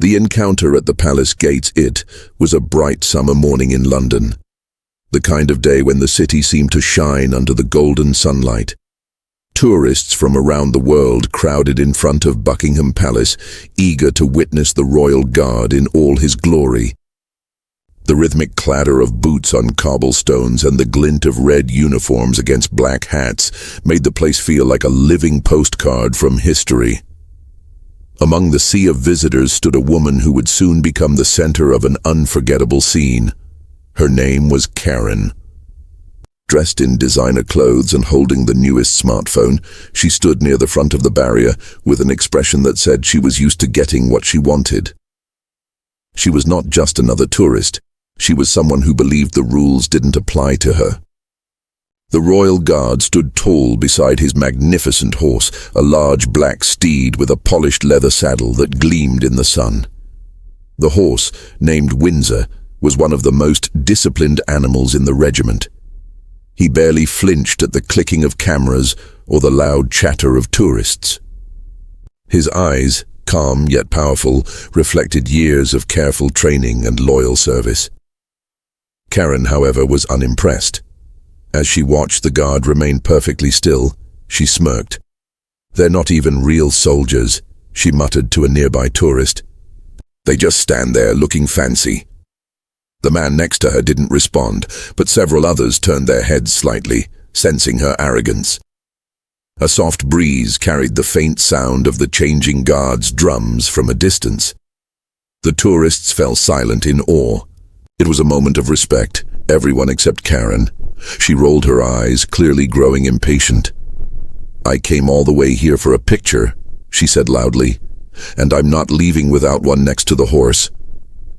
The encounter at the palace gates, it was a bright summer morning in London. The kind of day when the city seemed to shine under the golden sunlight. Tourists from around the world crowded in front of Buckingham Palace, eager to witness the royal guard in all his glory. The rhythmic clatter of boots on cobblestones and the glint of red uniforms against black hats made the place feel like a living postcard from history. Among the sea of visitors stood a woman who would soon become the center of an unforgettable scene. Her name was Karen. Dressed in designer clothes and holding the newest smartphone, she stood near the front of the barrier with an expression that said she was used to getting what she wanted. She was not just another tourist. She was someone who believed the rules didn't apply to her. The royal guard stood tall beside his magnificent horse, a large black steed with a polished leather saddle that gleamed in the sun. The horse, named Windsor, was one of the most disciplined animals in the regiment. He barely flinched at the clicking of cameras or the loud chatter of tourists. His eyes, calm yet powerful, reflected years of careful training and loyal service. Karen, however, was unimpressed. As she watched the guard remain perfectly still, she smirked. "They're not even real soldiers," she muttered to a nearby tourist. "They just stand there looking fancy." The man next to her didn't respond, but several others turned their heads slightly, sensing her arrogance. A soft breeze carried the faint sound of the changing guards' drums from a distance. The tourists fell silent in awe. It was a moment of respect, everyone except Karen. She rolled her eyes, clearly growing impatient. "I came all the way here for a picture," she said loudly, "and I'm not leaving without one next to the horse."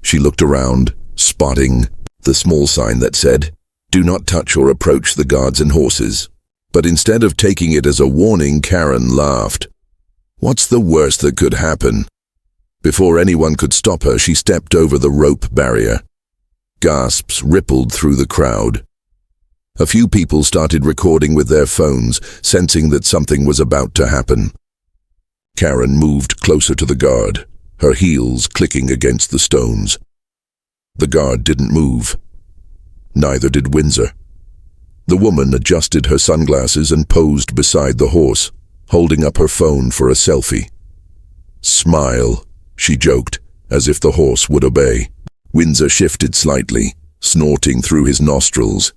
She looked around, spotting the small sign that said, "Do not touch or approach the guards and horses." But instead of taking it as a warning, Karen laughed. "What's the worst that could happen?" Before anyone could stop her, she stepped over the rope barrier. Gasps rippled through the crowd. A few people started recording with their phones, sensing that something was about to happen. Karen moved closer to the guard, her heels clicking against the stones. The guard didn't move. Neither did Windsor. The woman adjusted her sunglasses and posed beside the horse, holding up her phone for a selfie. "Smile," she joked, as if the horse would obey. Windsor shifted slightly, snorting through his nostrils.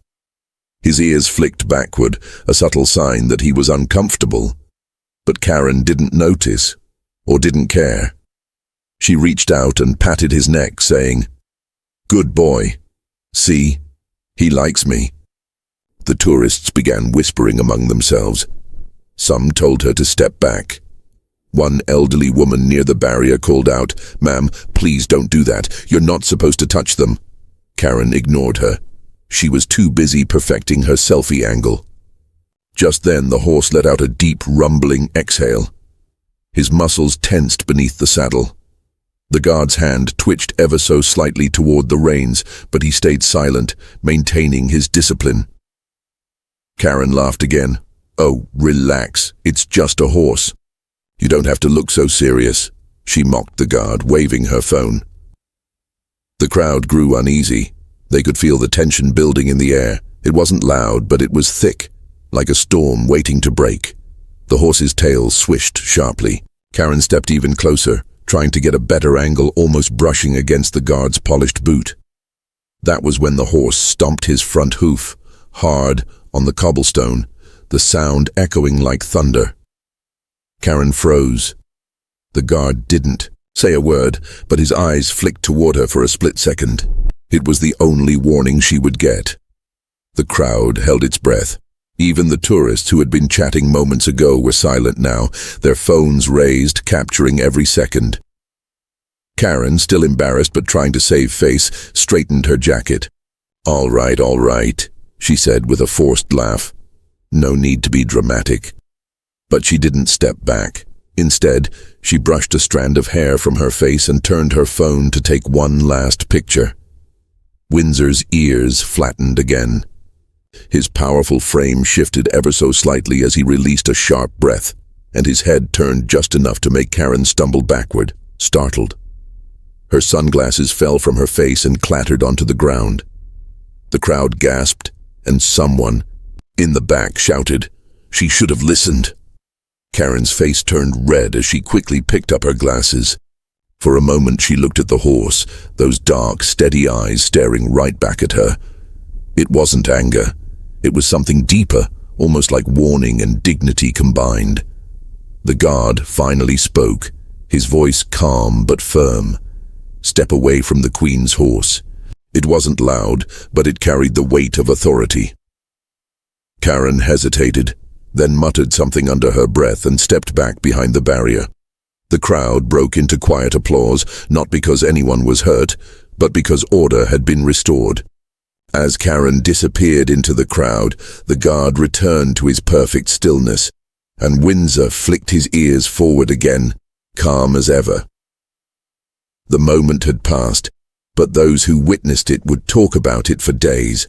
His ears flicked backward, a subtle sign that he was uncomfortable. But Karen didn't notice, or didn't care. She reached out and patted his neck, saying, "Good boy. See, he likes me." The tourists began whispering among themselves. Some told her to step back. One elderly woman near the barrier called out, "Ma'am, please don't do that. You're not supposed to touch them." Karen ignored her. She was too busy perfecting her selfie angle. Just then the horse let out a deep, rumbling exhale. His muscles tensed beneath the saddle. The guard's hand twitched ever so slightly toward the reins, but he stayed silent, maintaining his discipline. Karen laughed again. "Oh, relax. It's just a horse. You don't have to look so serious," she mocked the guard, waving her phone. The crowd grew uneasy. They could feel the tension building in the air. It wasn't loud, but it was thick, like a storm waiting to break. The horse's tail swished sharply. Karen stepped even closer, trying to get a better angle, almost brushing against the guard's polished boot. That was when the horse stomped his front hoof, hard, on the cobblestone, the sound echoing like thunder. Karen froze. The guard didn't say a word, but his eyes flicked toward her for a split second. It was the only warning she would get. The crowd held its breath. Even the tourists who had been chatting moments ago were silent now, their phones raised, capturing every second. Karen, still embarrassed but trying to save face, straightened her jacket. All right, she said with a forced laugh. "No need to be dramatic." But she didn't step back. Instead, she brushed a strand of hair from her face and turned her phone to take one last picture. Windsor's ears flattened again. His powerful frame shifted ever so slightly as he released a sharp breath, and his head turned just enough to make Karen stumble backward, startled. Her sunglasses fell from her face and clattered onto the ground. The crowd gasped, and someone, in the back, shouted, "She should have listened." Karen's face turned red as she quickly picked up her glasses. For a moment she looked at the horse, those dark, steady eyes staring right back at her. It wasn't anger. It was something deeper, almost like warning and dignity combined. The guard finally spoke, his voice calm but firm. "Step away from the Queen's horse." It wasn't loud, but it carried the weight of authority. Karen hesitated, then muttered something under her breath and stepped back behind the barrier. The crowd broke into quiet applause, not because anyone was hurt, but because order had been restored. As Karen disappeared into the crowd, the guard returned to his perfect stillness, and Windsor flicked his ears forward again, calm as ever. The moment had passed, but those who witnessed it would talk about it for days.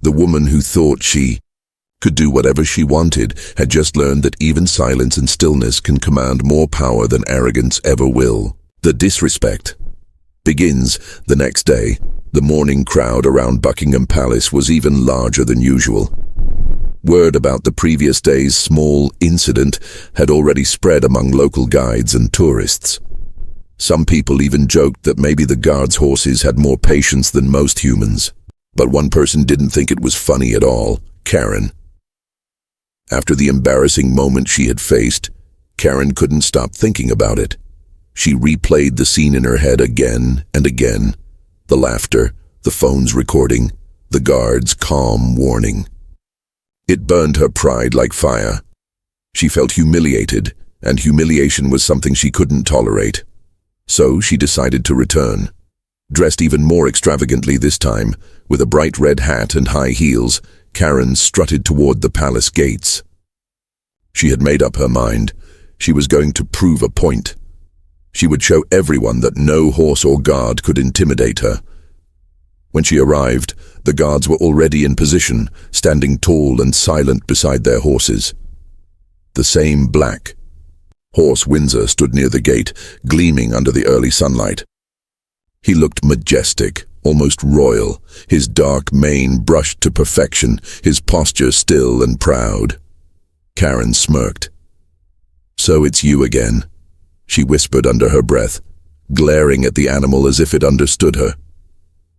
The woman who thought she could do whatever she wanted had just learned that even silence and stillness can command more power than arrogance ever will. The disrespect begins the next day. The morning crowd around Buckingham Palace was even larger than usual. Word about the previous day's small incident had already spread among local guides and tourists. Some people even joked that maybe the guards' horses had more patience than most humans. But one person didn't think it was funny at all: Karen. After the embarrassing moment she had faced, Karen couldn't stop thinking about it. She replayed the scene in her head again and again. The laughter, the phone's recording, the guard's calm warning. It burned her pride like fire. She felt humiliated, and humiliation was something she couldn't tolerate. So she decided to return. Dressed even more extravagantly this time, with a bright red hat and high heels, Karen strutted toward the palace gates. She had made up her mind. She was going to prove a point. She would show everyone that no horse or guard could intimidate her. When she arrived, the guards were already in position, standing tall and silent beside their horses. The same black horse Windsor stood near the gate, gleaming under the early sunlight. He looked majestic, almost royal, his dark mane brushed to perfection, his posture still and proud. Karen smirked. "So it's you again," she whispered under her breath, glaring at the animal as if it understood her.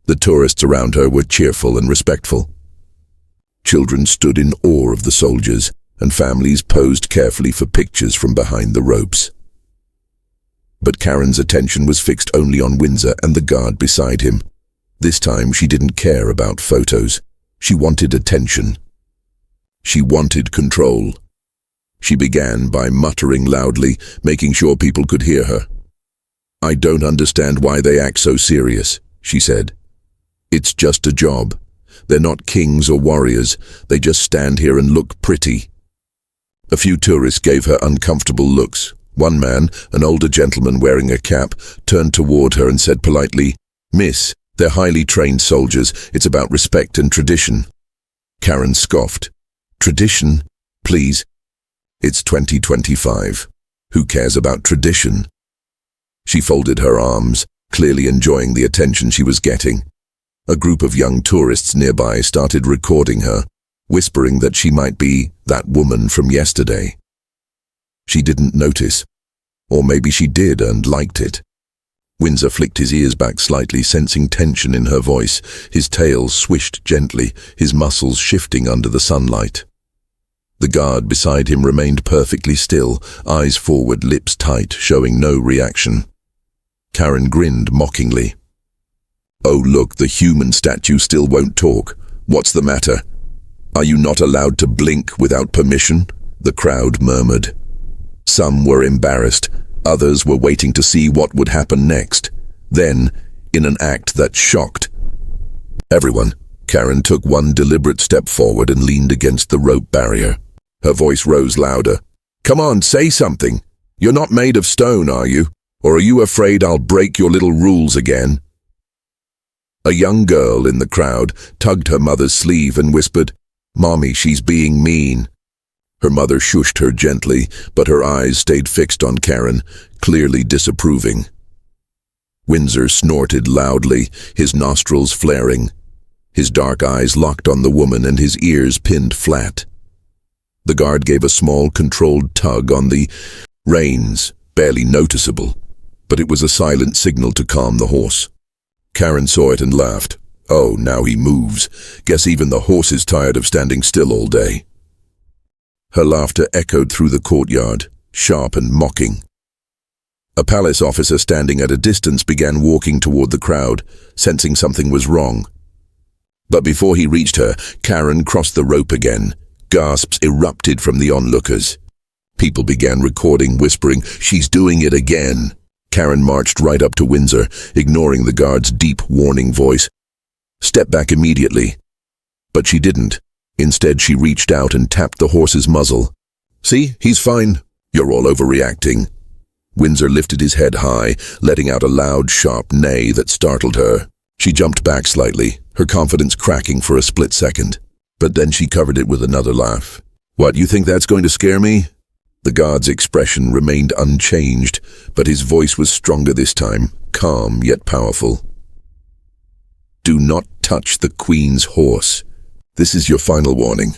The tourists around her were cheerful and respectful. Children stood in awe of the soldiers, and families posed carefully for pictures from behind the ropes. But Karen's attention was fixed only on Windsor and the guard beside him. This time she didn't care about photos. She wanted attention. She wanted control. She began by muttering loudly, making sure people could hear her. "I don't understand why they act so serious," she said. "It's just a job. They're not kings or warriors. They just stand here and look pretty." A few tourists gave her uncomfortable looks. One man, an older gentleman wearing a cap, turned toward her and said politely, "Miss, they're highly trained soldiers. It's about respect and tradition." Karen scoffed. "Tradition? Please. It's 2025. Who cares about tradition?" She folded her arms, clearly enjoying the attention she was getting. A group of young tourists nearby started recording her, whispering that she might be that woman from yesterday. She didn't notice. Or maybe she did and liked it. Windsor flicked his ears back slightly, sensing tension in her voice. His tail swished gently, his muscles shifting under the sunlight. The guard beside him remained perfectly still, eyes forward, lips tight, showing no reaction. Karen grinned mockingly. "Oh look, the human statue still won't talk. What's the matter? Are you not allowed to blink without permission?" the crowd murmured. Some were embarrassed. Others were waiting to see what would happen next. Then, in an act that shocked everyone, Karen took one deliberate step forward and leaned against the rope barrier. Her voice rose louder. "Come on, say something. You're not made of stone, are you? Or are you afraid I'll break your little rules again?" A young girl in the crowd tugged her mother's sleeve and whispered, "Mommy, she's being mean." Her mother shushed her gently, but her eyes stayed fixed on Karen, clearly disapproving. Windsor snorted loudly, his nostrils flaring. His dark eyes locked on the woman and his ears pinned flat. The guard gave a small, controlled tug on the reins, barely noticeable, but it was a silent signal to calm the horse. Karen saw it and laughed. Oh, now he moves. Guess even the horse is tired of standing still all day. Her laughter echoed through the courtyard, sharp and mocking. A palace officer standing at a distance began walking toward the crowd, sensing something was wrong. But before he reached her, Karen crossed the rope again. Gasps erupted from the onlookers. People began recording, whispering, "She's doing it again." Karen marched right up to Windsor, ignoring the guard's deep, warning voice. "Step back immediately." But she didn't. Instead, she reached out and tapped the horse's muzzle. "See, he's fine. You're all overreacting." Windsor lifted his head high, letting out a loud, sharp neigh that startled her. She jumped back slightly, her confidence cracking for a split second. But then she covered it with another laugh. "What, you think that's going to scare me?" The guard's expression remained unchanged, but his voice was stronger this time, calm yet powerful. "Do not touch the Queen's horse. This is your final warning."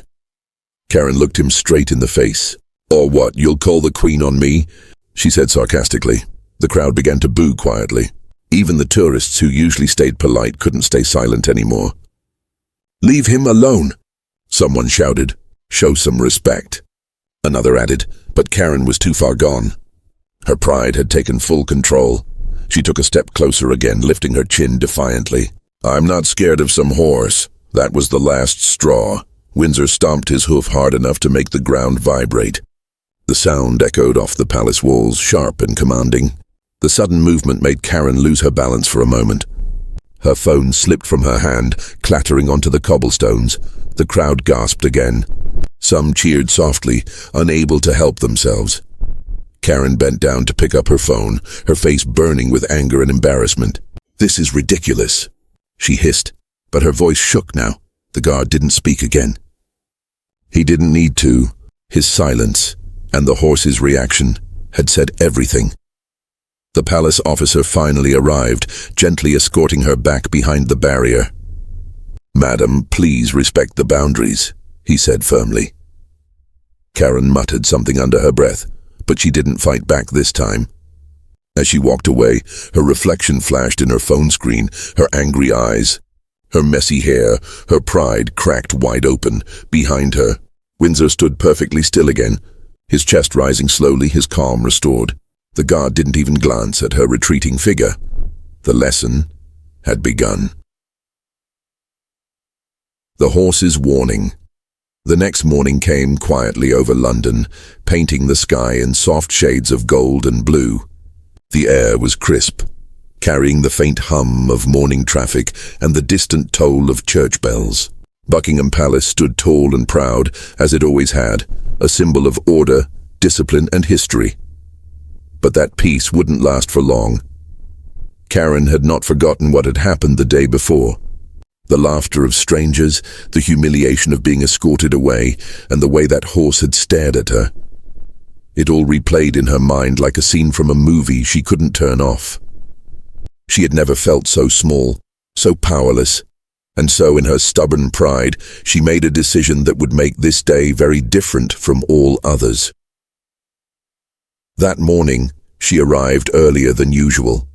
Karen looked him straight in the face. "Or what, you'll call the Queen on me?" she said sarcastically. The crowd began to boo quietly. Even the tourists who usually stayed polite couldn't stay silent anymore. "Leave him alone," someone shouted. "Show some respect," another added, but Karen was too far gone. Her pride had taken full control. She took a step closer again, lifting her chin defiantly. "I'm not scared of some horse. That was the last straw." Windsor stomped his hoof hard enough to make the ground vibrate. The sound echoed off the palace walls, sharp and commanding. The sudden movement made Karen lose her balance for a moment. Her phone slipped from her hand, clattering onto the cobblestones. The crowd gasped again. Some cheered softly, unable to help themselves. Karen bent down to pick up her phone, her face burning with anger and embarrassment. "This is ridiculous," she hissed, but her voice shook now. The guard didn't speak again. He didn't need to. His silence, and the horse's reaction, had said everything. The palace officer finally arrived, gently escorting her back behind the barrier. "Madam, please respect the boundaries," he said firmly. Karen muttered something under her breath, but she didn't fight back this time. As she walked away, her reflection flashed in her phone screen, her angry eyes, her messy hair, her pride cracked wide open. Behind her, Windsor stood perfectly still again, his chest rising slowly, his calm restored. The guard didn't even glance at her retreating figure. The lesson had begun. The horse's warning. The next morning came quietly over London, painting the sky in soft shades of gold and blue. The air was crisp, carrying the faint hum of morning traffic and the distant toll of church bells. Buckingham Palace stood tall and proud, as it always had, a symbol of order, discipline, and history. But that peace wouldn't last for long. Karen had not forgotten what had happened the day before. The laughter of strangers, the humiliation of being escorted away, and the way that horse had stared at her. It all replayed in her mind like a scene from a movie she couldn't turn off. She had never felt so small, so powerless, and so in her stubborn pride, she made a decision that would make this day very different from all others. That morning, she arrived earlier than usual.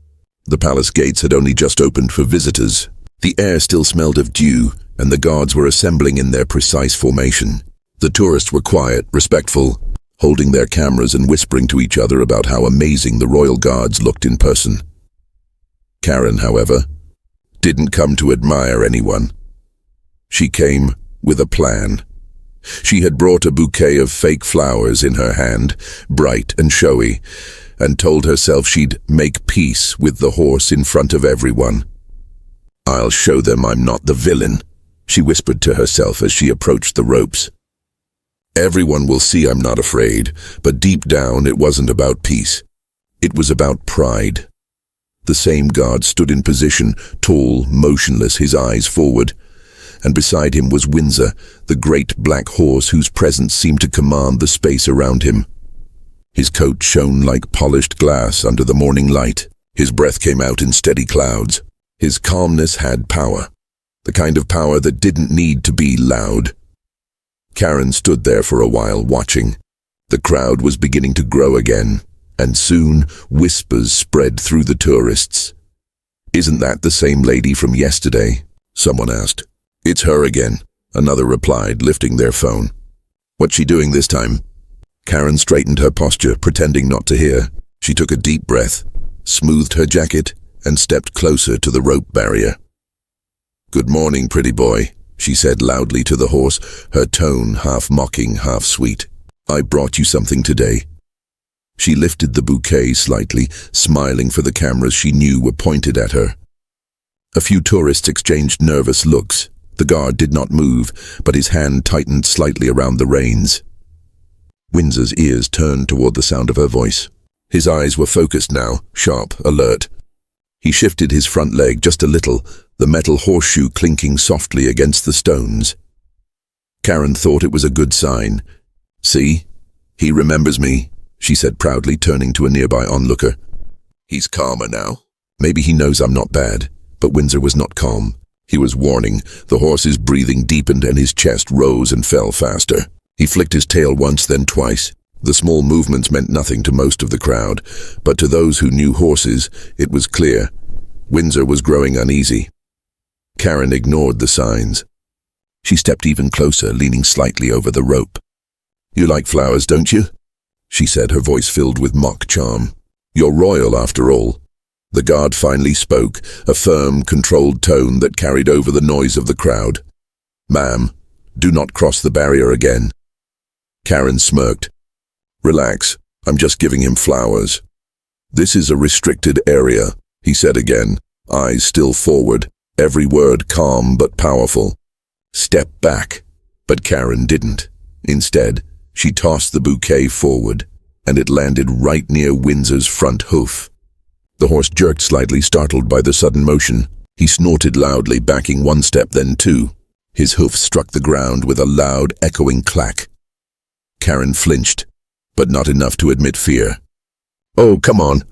The palace gates had only just opened for visitors. The air still smelled of dew, and the guards were assembling in their precise formation. The tourists were quiet, respectful, holding their cameras and whispering to each other about how amazing the royal guards looked in person. Karen, however, didn't come to admire anyone. She came with a plan. She had brought a bouquet of fake flowers in her hand, bright and showy, and told herself she'd make peace with the horse in front of everyone. "I'll show them I'm not the villain," she whispered to herself as she approached the ropes. "Everyone will see I'm not afraid," but deep down it wasn't about peace. It was about pride. The same guard stood in position, tall, motionless, his eyes forward, and beside him was Windsor, the great black horse whose presence seemed to command the space around him. His coat shone like polished glass under the morning light. His breath came out in steady clouds. His calmness had power. The kind of power that didn't need to be loud. Karen stood there for a while, watching. The crowd was beginning to grow again, and soon whispers spread through the tourists. "Isn't that the same lady from yesterday?" someone asked. "It's her again," another replied, lifting their phone. "What's she doing this time?" Karen straightened her posture, pretending not to hear. She took a deep breath, smoothed her jacket, and stepped closer to the rope barrier. "Good morning, pretty boy," she said loudly to the horse, her tone half mocking, half sweet. "I brought you something today." She lifted the bouquet slightly, smiling for the cameras she knew were pointed at her. A few tourists exchanged nervous looks. The guard did not move, but his hand tightened slightly around the reins. Windsor's ears turned toward the sound of her voice. His eyes were focused now, sharp, alert. He shifted his front leg just a little, the metal horseshoe clinking softly against the stones. Karen thought it was a good sign. "See? He remembers me," she said proudly, turning to a nearby onlooker. "He's calmer now. Maybe he knows I'm not bad." But Windsor was not calm. He was warning. The horse's breathing deepened and his chest rose and fell faster. He flicked his tail once, then twice. The small movements meant nothing to most of the crowd, but to those who knew horses, it was clear. Windsor was growing uneasy. Karen ignored the signs. She stepped even closer, leaning slightly over the rope. "You like flowers, don't you?" she said, her voice filled with mock charm. "You're royal, after all." The guard finally spoke, a firm, controlled tone that carried over the noise of the crowd. "Ma'am, do not cross the barrier again." Karen smirked. "Relax, I'm just giving him flowers." "This is a restricted area," he said again, eyes still forward, every word calm but powerful. "Step back." But Karen didn't. Instead, she tossed the bouquet forward, and it landed right near Windsor's front hoof. The horse jerked slightly, startled by the sudden motion. He snorted loudly, backing one step, then two. His hoof struck the ground with a loud, echoing clack. Karen flinched, but not enough to admit fear. "Oh, come on.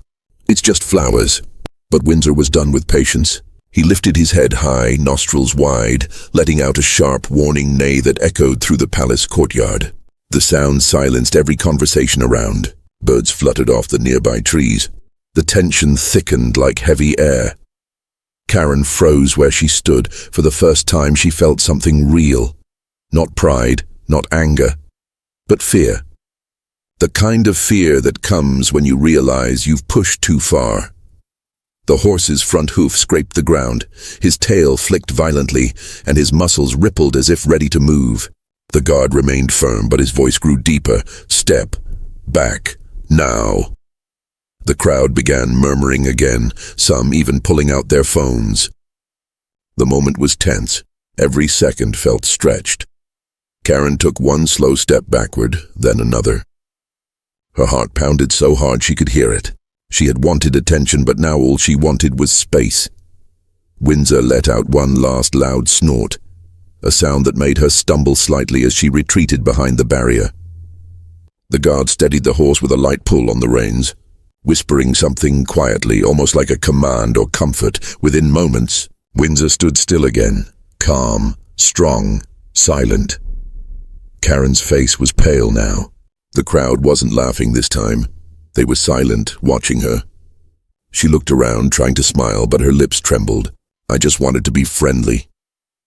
It's just flowers." But Windsor was done with patience. He lifted his head high, nostrils wide, letting out a sharp, warning neigh that echoed through the palace courtyard. The sound silenced every conversation around. Birds fluttered off the nearby trees. The tension thickened like heavy air. Karen froze where she stood. For the first time she felt something real. Not pride, not anger, but fear. The kind of fear that comes when you realize you've pushed too far. The horse's front hoof scraped the ground. His tail flicked violently, and his muscles rippled as if ready to move. The guard remained firm, but his voice grew deeper. "Step back, now." The crowd began murmuring again, some even pulling out their phones. The moment was tense. Every second felt stretched. Karen took one slow step backward, then another. Her heart pounded so hard she could hear it. She had wanted attention, but now all she wanted was space. Windsor let out one last loud snort, a sound that made her stumble slightly as she retreated behind the barrier. The guard steadied the horse with a light pull on the reins, whispering something quietly, almost like a command or comfort. Within moments, Windsor stood still again, calm, strong, silent. Karen's face was pale now. The crowd wasn't laughing this time. They were silent, watching her. She looked around, trying to smile, but her lips trembled. "I just wanted to be friendly,"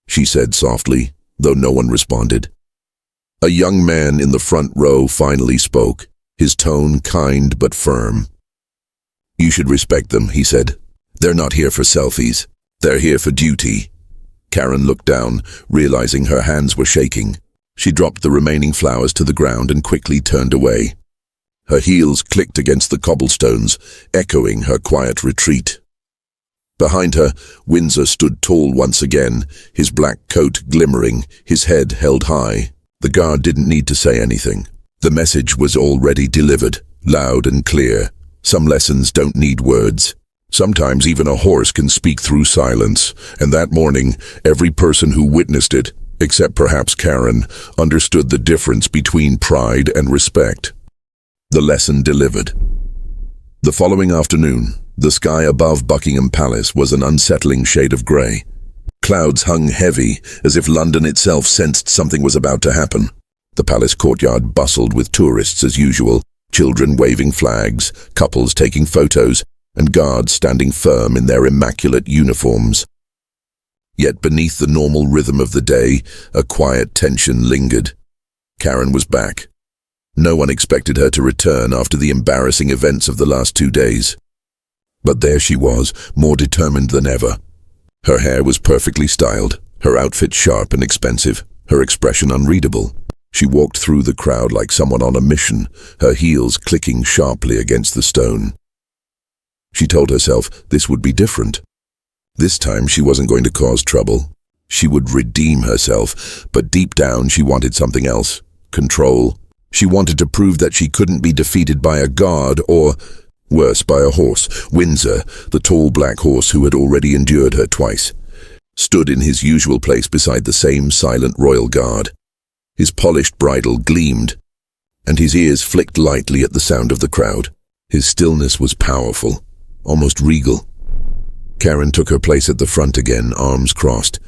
she said softly, though no one responded. A young man in the front row finally spoke, his tone kind but firm. "You should respect them," he said. "They're not here for selfies. They're here for duty." Karen looked down, realizing her hands were shaking. She dropped the remaining flowers to the ground and quickly turned away. Her heels clicked against the cobblestones, echoing her quiet retreat. Behind her, Windsor stood tall once again, his black coat glimmering, his head held high. The guard didn't need to say anything. The message was already delivered, loud and clear. Some lessons don't need words. Sometimes even a horse can speak through silence, and that morning, every person who witnessed it, except perhaps Karen, understood the difference between pride and respect. The lesson delivered. The following afternoon, The sky above Buckingham Palace was an unsettling shade of grey. Clouds hung heavy, as if London itself sensed something was about to happen. The palace courtyard bustled with tourists as usual, children waving flags, couples taking photos, and guards standing firm in their immaculate uniforms. Yet beneath the normal rhythm of the day, a quiet tension lingered. Karen was back. No one expected her to return after the embarrassing events of the last 2 days. But there she was, more determined than ever. Her hair was perfectly styled, her outfit sharp and expensive, her expression unreadable. She walked through the crowd like someone on a mission, her heels clicking sharply against the stone. She told herself this would be different. This time she wasn't going to cause trouble. She would redeem herself, but deep down she wanted something else. Control. She wanted to prove that she couldn't be defeated by a guard or, worse, by a horse. Windsor, the tall black horse who had already endured her twice, stood in his usual place beside the same silent royal guard. His polished bridle gleamed, and his ears flicked lightly at the sound of the crowd. His stillness was powerful, almost regal. Karen took her place at the front again, arms crossed.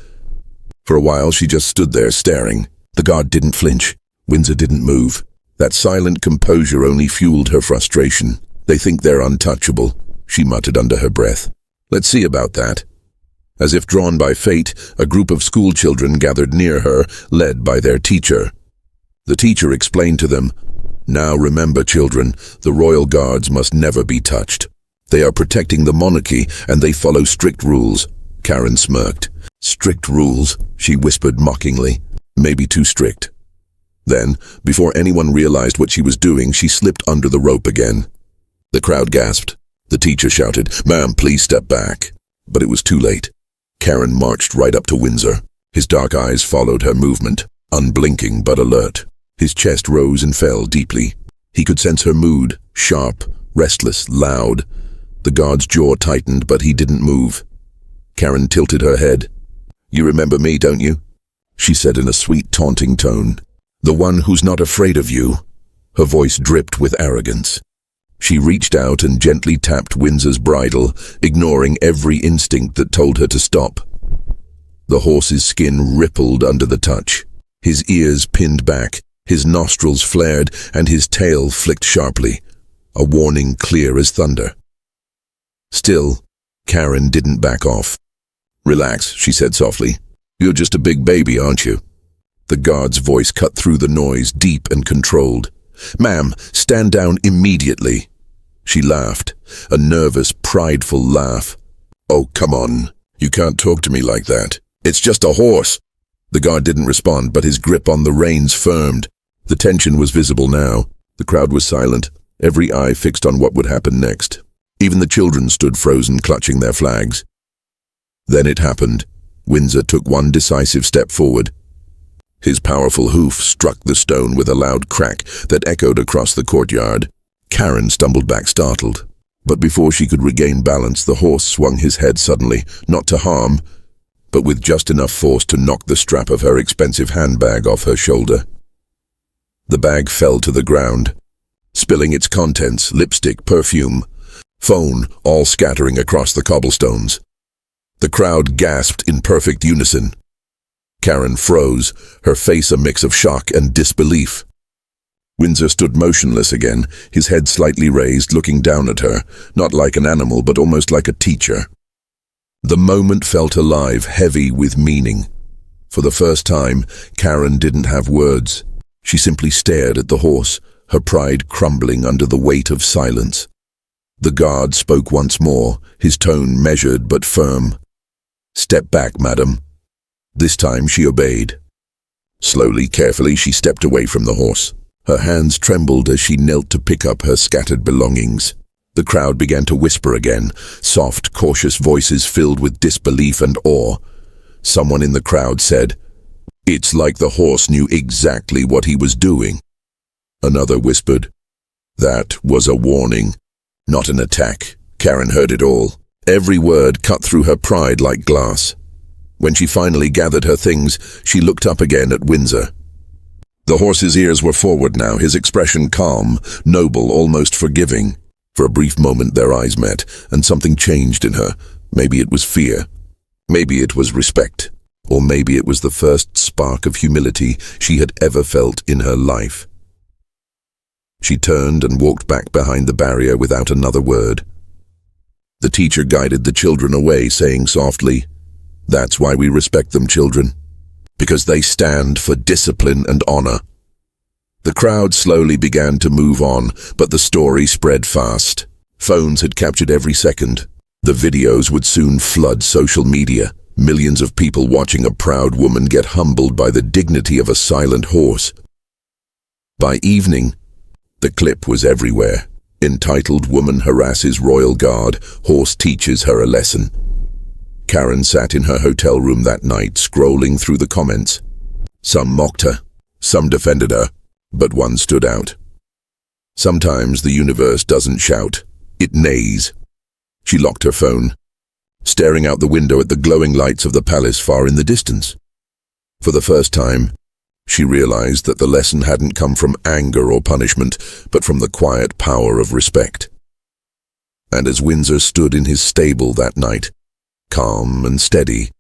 For a while she just stood there staring. The guard didn't flinch. Windsor didn't move. That silent composure only fueled her frustration. They think they're untouchable, she muttered under her breath. Let's see about that. As if drawn by fate, a group of school children gathered near her, led by their teacher. The teacher explained to them, "Now remember, children, the royal guards must never be touched. They are protecting the monarchy, and they follow strict rules." Karen smirked. "Strict rules," she whispered mockingly. "Maybe too strict." Then, before anyone realized what she was doing, she slipped under the rope again. The crowd gasped. The teacher shouted, "Ma'am, please step back." But it was too late. Karen marched right up to Windsor. His dark eyes followed her movement, unblinking but alert. His chest rose and fell deeply. He could sense her mood, sharp, restless, loud. The guard's jaw tightened, but he didn't move. Karen tilted her head. "You remember me, don't you?" she said in a sweet, taunting tone. "The one who's not afraid of you." Her voice dripped with arrogance. She reached out and gently tapped Windsor's bridle, ignoring every instinct that told her to stop. The horse's skin rippled under the touch. His ears pinned back, his nostrils flared, and his tail flicked sharply, a warning clear as thunder. Still, Karen didn't back off. "Relax," she said softly. "You're just a big baby, aren't you?" The guard's voice cut through the noise, deep and controlled. "Ma'am, stand down immediately." She laughed, a nervous, prideful laugh. "Oh, come on. You can't talk to me like that. It's just a horse." The guard didn't respond, but his grip on the reins firmed. The tension was visible now. The crowd was silent, every eye fixed on what would happen next. Even the children stood frozen, clutching their flags. Then it happened. Windsor took one decisive step forward. His powerful hoof struck the stone with a loud crack that echoed across the courtyard. Karen stumbled back, startled. But before she could regain balance, the horse swung his head suddenly, not to harm, but with just enough force to knock the strap of her expensive handbag off her shoulder. The bag fell to the ground, spilling its contents, lipstick, perfume, phone, all scattering across the cobblestones. The crowd gasped in perfect unison. Karen froze, her face a mix of shock and disbelief. Windsor stood motionless again, his head slightly raised, looking down at her, not like an animal but almost like a teacher. The moment felt alive, heavy with meaning. For the first time, Karen didn't have words. She simply stared at the horse, her pride crumbling under the weight of silence. The guard spoke once more, his tone measured but firm. "Step back, madam." This time she obeyed. Slowly, carefully, she stepped away from the horse. Her hands trembled as she knelt to pick up her scattered belongings. The crowd began to whisper again, soft, cautious voices filled with disbelief and awe. Someone in the crowd said, "It's like the horse knew exactly what he was doing." Another whispered, "That was a warning, not an attack." Karen heard it all. Every word cut through her pride like glass. When she finally gathered her things, she looked up again at Windsor. The horse's ears were forward now, his expression calm, noble, almost forgiving. For a brief moment their eyes met, and something changed in her. Maybe it was fear. Maybe it was respect. Or maybe it was the first spark of humility she had ever felt in her life. She turned and walked back behind the barrier without another word. The teacher guided the children away, saying softly, "That's why we respect them, children. Because they stand for discipline and honor." The crowd slowly began to move on, but the story spread fast. Phones had captured every second. The videos would soon flood social media. Millions of people watching a proud woman get humbled by the dignity of a silent horse. By evening, the clip was everywhere. Entitled "Woman Harasses Royal Guard, Horse Teaches Her a Lesson." Karen sat in her hotel room that night, scrolling through the comments. Some mocked her, some defended her, but one stood out. Sometimes the universe doesn't shout, it neighs. She locked her phone, staring out the window at the glowing lights of the palace far in the distance. For the first time, she realized that the lesson hadn't come from anger or punishment, but from the quiet power of respect. And as Windsor stood in his stable that night, calm and steady,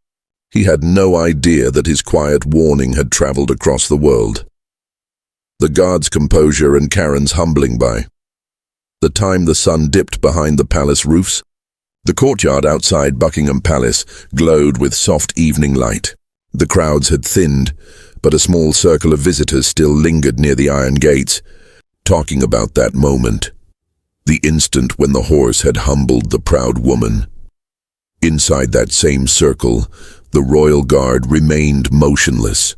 he had no idea that his quiet warning had traveled across the world. The guard's composure and Karen's humbling by the time the sun dipped behind the palace roofs, the courtyard outside Buckingham Palace glowed with soft evening light. The crowds had thinned, but a small circle of visitors still lingered near the iron gates, talking about that moment, the instant when the horse had humbled the proud woman. Inside that same circle, the royal guard remained motionless.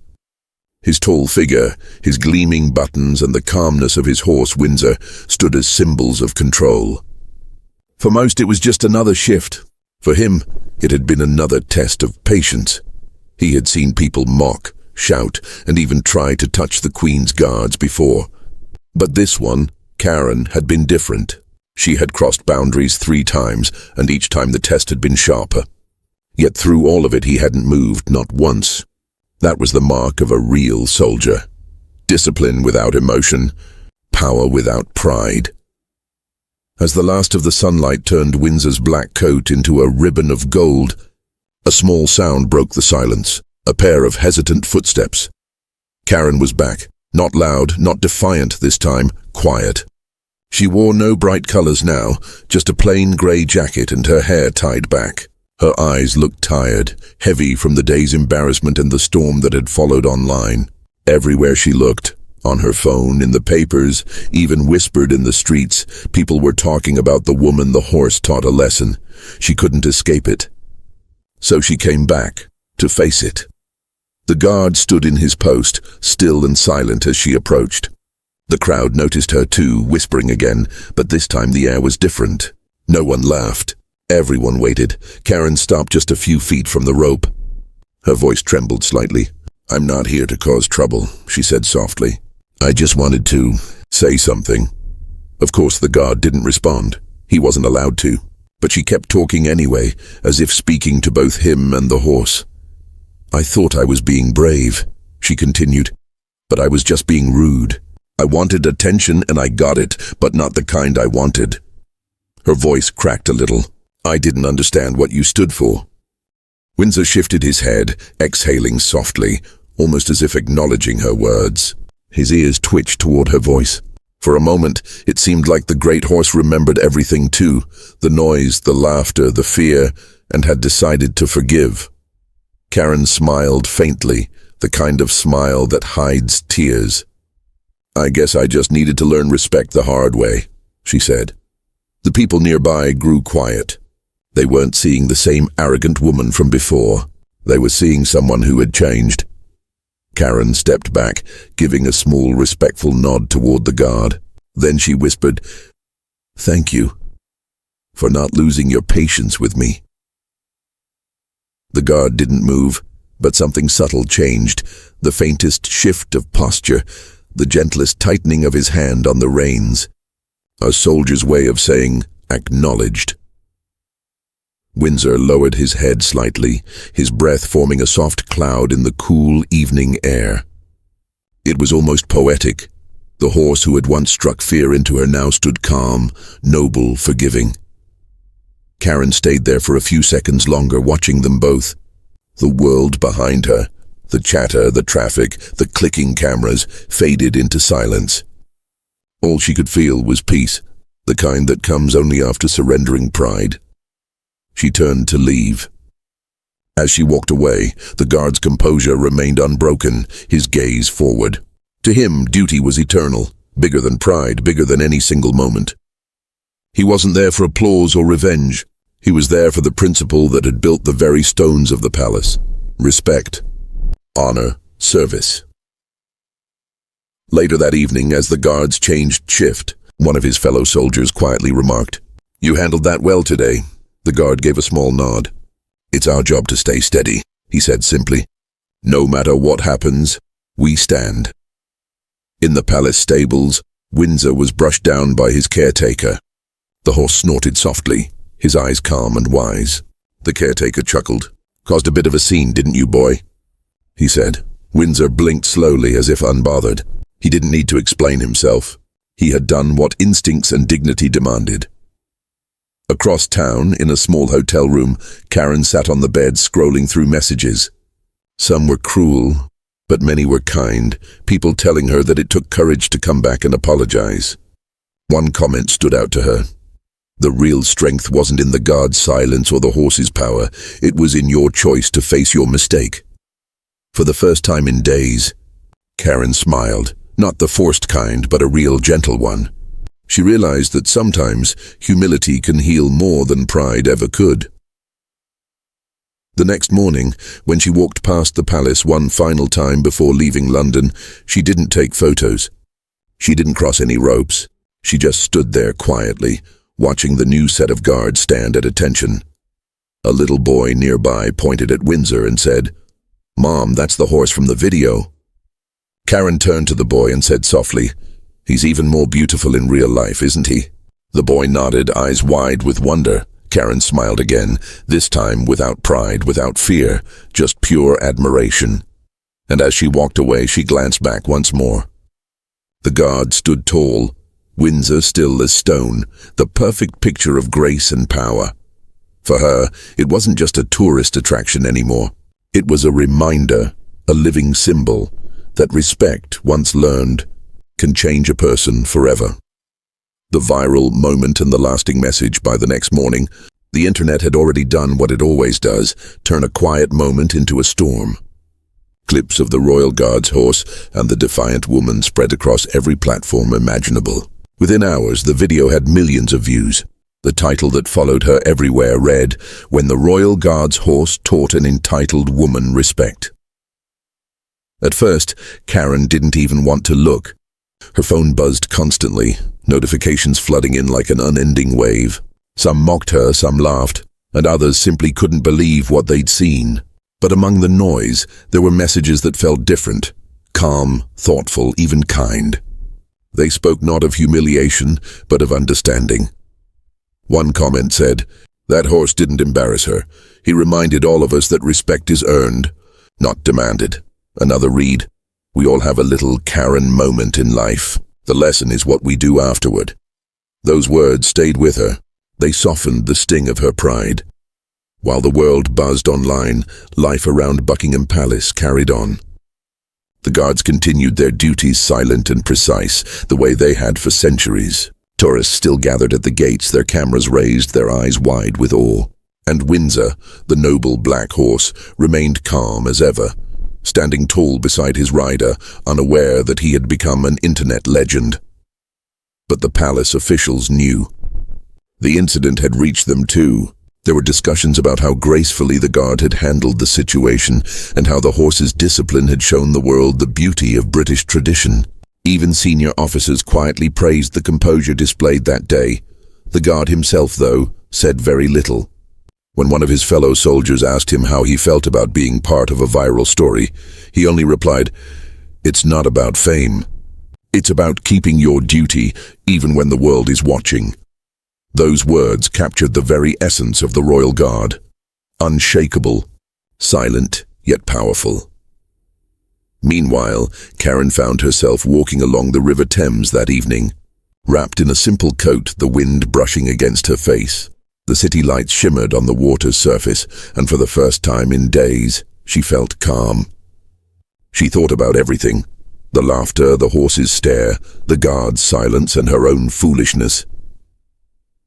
His tall figure, his gleaming buttons, and the calmness of his horse Windsor stood as symbols of control. For most, it was just another shift. For him, it had been another test of patience. He had seen people mock, shout, and even try to touch the Queen's guards before. But this one, Karen, had been different. She had crossed boundaries 3 times, and each time the test had been sharper. Yet through all of it he hadn't moved, not once. That was the mark of a real soldier. Discipline without emotion, power without pride. As the last of the sunlight turned Windsor's black coat into a ribbon of gold, a small sound broke the silence, a pair of hesitant footsteps. Karen was back, not loud, not defiant this time, quiet. She wore no bright colors now, just a plain gray jacket and her hair tied back. Her eyes looked tired, heavy from the day's embarrassment and the storm that had followed online. Everywhere she looked, on her phone, in the papers, even whispered in the streets, people were talking about the woman the horse taught a lesson. She couldn't escape it. So she came back, to face it. The guard stood in his post, still and silent as she approached. The crowd noticed her too, whispering again, but this time the air was different. No one laughed. Everyone waited. Karen stopped just a few feet from the rope. Her voice trembled slightly. "I'm not here to cause trouble," she said softly. "I just wanted to say something." Of course, the guard didn't respond. He wasn't allowed to. But she kept talking anyway, as if speaking to both him and the horse. "I thought I was being brave," she continued, "but I was just being rude. I wanted attention and I got it, but not the kind I wanted." Her voice cracked a little. "I didn't understand what you stood for." Windsor shifted his head, exhaling softly, almost as if acknowledging her words. His ears twitched toward her voice. For a moment, it seemed like the great horse remembered everything too, the noise, the laughter, the fear, and had decided to forgive. Karen smiled faintly, the kind of smile that hides tears. "I guess I just needed to learn respect the hard way," she said. The people nearby grew quiet. They weren't seeing the same arrogant woman from before. They were seeing someone who had changed. Karen stepped back, giving a small, respectful nod toward the guard. Then she whispered, "Thank you for not losing your patience with me." The guard didn't move, but something subtle changed, the faintest shift of posture, the gentlest tightening of his hand on the reins. A soldier's way of saying, "Acknowledged." Windsor lowered his head slightly, his breath forming a soft cloud in the cool evening air. It was almost poetic. The horse who had once struck fear into her now stood calm, noble, forgiving. Karen stayed there for a few seconds longer, watching them both. The world behind her, the chatter, the traffic, the clicking cameras, faded into silence. All she could feel was peace, the kind that comes only after surrendering pride. She turned to leave. As she walked away, the guard's composure remained unbroken, his gaze forward. To him, duty was eternal, bigger than pride, bigger than any single moment. He wasn't there for applause or revenge. He was there for the principle that had built the very stones of the palace: respect, honor, service. Later that evening, as the guards changed shift, one of his fellow soldiers quietly remarked, "You handled that well today." The guard gave a small nod. "It's our job to stay steady," he said simply. "No matter what happens, we stand." In the palace stables, Windsor was brushed down by his caretaker. The horse snorted softly, his eyes calm and wise. The caretaker chuckled. "Caused a bit of a scene, didn't you, boy?" he said. Windsor blinked slowly, as if unbothered. He didn't need to explain himself. He had done what instincts and dignity demanded. Across town, in a small hotel room, Karen sat on the bed scrolling through messages. Some were cruel, but many were kind, people telling her that it took courage to come back and apologize. One comment stood out to her. The real strength wasn't in the guard's silence or the horse's power, it was in your choice to face your mistake. For the first time in days, Karen smiled, not the forced kind, but a real gentle one. She realized that sometimes humility can heal more than pride ever could. The next morning, when she walked past the palace one final time before leaving London, she didn't take photos. She didn't cross any ropes. She just stood there quietly, watching the new set of guards stand at attention. A little boy nearby pointed at Windsor and said, "Mom, that's the horse from the video." Karen turned to the boy and said softly, "He's even more beautiful in real life, isn't he?" The boy nodded, eyes wide with wonder. Karen smiled again, this time without pride, without fear, just pure admiration. And as she walked away, she glanced back once more. The guard stood tall, Windsor still as stone, the perfect picture of grace and power. For her, it wasn't just a tourist attraction anymore. It was a reminder, a living symbol, that respect, once learned, can change a person forever. The viral moment and the lasting message. By the next morning, the internet had already done what it always does, turn a quiet moment into a storm. Clips of the royal guard's horse and the defiant woman spread across every platform imaginable. Within hours, the video had millions of views. The title that followed her everywhere read, "When the royal guard's horse taught an entitled woman respect." At first, Karen didn't even want to look. Her phone buzzed constantly, notifications flooding in like an unending wave. Some mocked her, some laughed, and others simply couldn't believe what they'd seen. But among the noise, there were messages that felt different, calm, thoughtful, even kind. They spoke not of humiliation, but of understanding. One comment said, "That horse didn't embarrass her. He reminded all of us that respect is earned, not demanded." Another read, "We all have a little Karen moment in life. The lesson is what we do afterward." Those words stayed with her. They softened the sting of her pride. While the world buzzed online, life around Buckingham Palace carried on. The guards continued their duties silent and precise, the way they had for centuries. Tourists still gathered at the gates, their cameras raised, their eyes wide with awe. And Windsor, the noble black horse, remained calm as ever, standing tall beside his rider, unaware that he had become an internet legend. But the palace officials knew. The incident had reached them too. There were discussions about how gracefully the guard had handled the situation and how the horse's discipline had shown the world the beauty of British tradition. Even senior officers quietly praised the composure displayed that day. The guard himself, though, said very little. When one of his fellow soldiers asked him how he felt about being part of a viral story, he only replied, "It's not about fame. It's about keeping your duty even when the world is watching." Those words captured the very essence of the Royal Guard. Unshakable, silent, yet powerful. Meanwhile, Karen found herself walking along the River Thames that evening, wrapped in a simple coat, the wind brushing against her face. The city lights shimmered on the water's surface, and for the first time in days, she felt calm. She thought about everything: the laughter, the horse's stare, the guard's silence, and her own foolishness.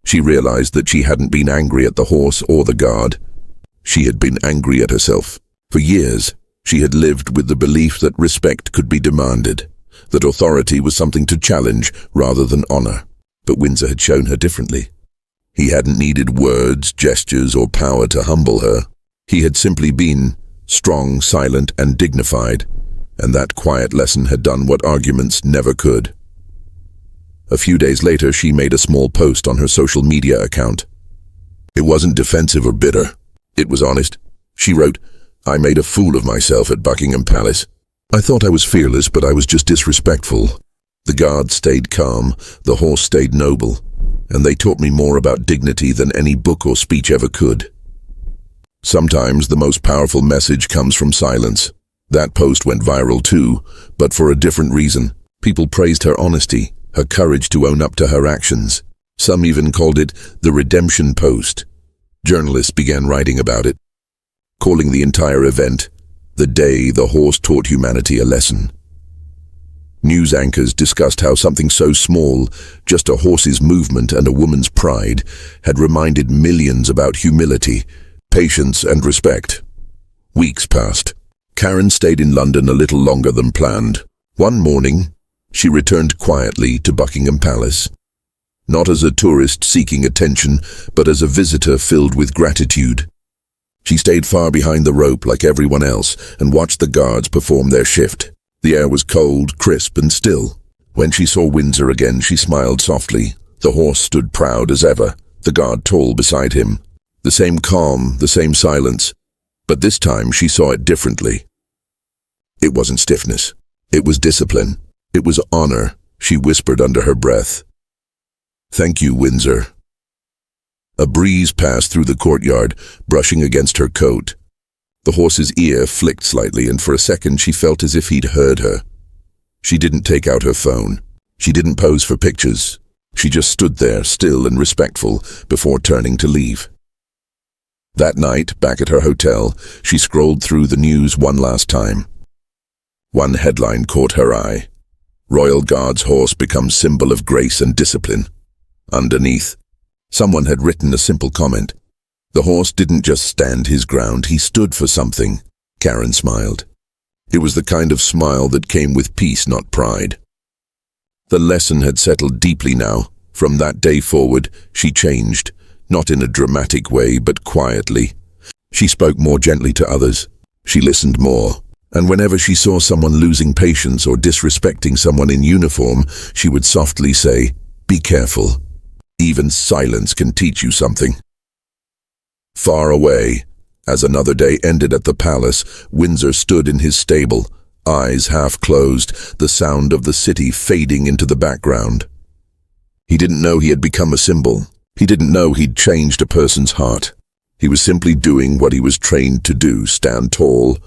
She realized that she hadn't been angry at the horse or the guard. She had been angry at herself. For years, she had lived with the belief that respect could be demanded, that authority was something to challenge rather than honor. But Windsor had shown her differently. He hadn't needed words, gestures, or power to humble her. He had simply been strong, silent, and dignified, and that quiet lesson had done what arguments never could. A few days later, she made a small post on her social media account. It wasn't defensive or bitter. It was honest. She wrote, "I made a fool of myself at Buckingham Palace. I thought I was fearless, but I was just disrespectful. The guard stayed calm, the horse stayed noble, and they taught me more about dignity than any book or speech ever could." Sometimes the most powerful message comes from silence. That post went viral too, but for a different reason. People praised her honesty, her courage to own up to her actions. Some even called it the redemption post. Journalists began writing about it, calling the entire event the day the horse taught humanity a lesson. News anchors discussed how something so small, just a horse's movement and a woman's pride, had reminded millions about humility, patience, and respect. Weeks passed. Karen stayed in London a little longer than planned. One morning, she returned quietly to Buckingham Palace. Not as a tourist seeking attention, but as a visitor filled with gratitude. She stayed far behind the rope like everyone else and watched the guards perform their shift. The air was cold, crisp, and still. When she saw Windsor again, she smiled softly. The horse stood proud as ever, the guard tall beside him. The same calm, the same silence. But this time she saw it differently. It wasn't stiffness. It was discipline. It was honor, she whispered under her breath. "Thank you, Windsor." A breeze passed through the courtyard, brushing against her coat. The horse's ear flicked slightly, and for a second she felt as if he'd heard her. She didn't take out her phone. She didn't pose for pictures. She just stood there, still and respectful, before turning to leave. That night, back at her hotel, she scrolled through the news one last time. One headline caught her eye. "Royal Guard's horse becomes symbol of grace and discipline." Underneath, someone had written a simple comment. The horse didn't just stand his ground, he stood for something. Karen smiled. It was the kind of smile that came with peace, not pride. The lesson had settled deeply now. From that day forward, she changed, not in a dramatic way, but quietly. She spoke more gently to others. She listened more. And whenever she saw someone losing patience or disrespecting someone in uniform, she would softly say, "Be careful. Even silence can teach you something." Far away, as another day ended at the palace, Windsor stood in his stable, eyes half closed, the sound of the city fading into the background. He didn't know he had become a symbol. He didn't know he'd changed a person's heart. He was simply doing what he was trained to do: stand tall,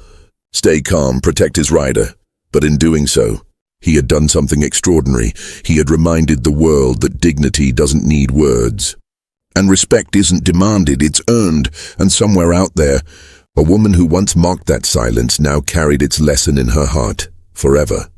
stay calm, protect his rider. But in doing so, he had done something extraordinary. He had reminded the world that dignity doesn't need words. And respect isn't demanded, it's earned. And somewhere out there, a woman who once mocked that silence now carried its lesson in her heart, forever.